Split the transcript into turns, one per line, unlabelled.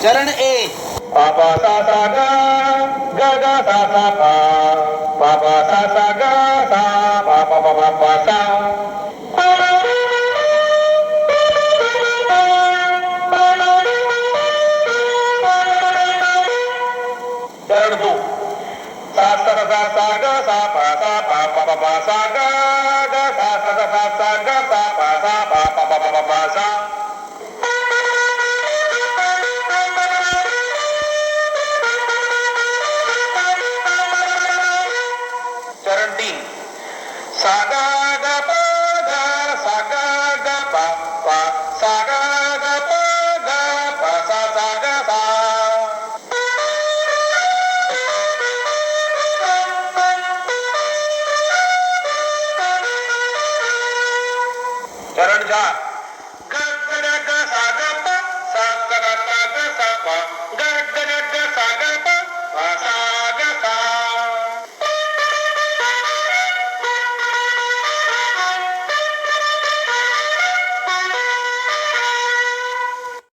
चरण एक
पा पा सा सा गा गा गा सा सा पा पा पा सा सा गा सा पा पा पा पा पा सा चरण दो सा सा सा सा गा सा पा सा पा पा पा पा सा गा गा सा सा सा सा गा सा पा सा पा पा पा पा पा सा चरण तीन सा गा गा पा गा सा गा गा पा पा सा गा गा पा गा पा सा सा गा सा चरण चार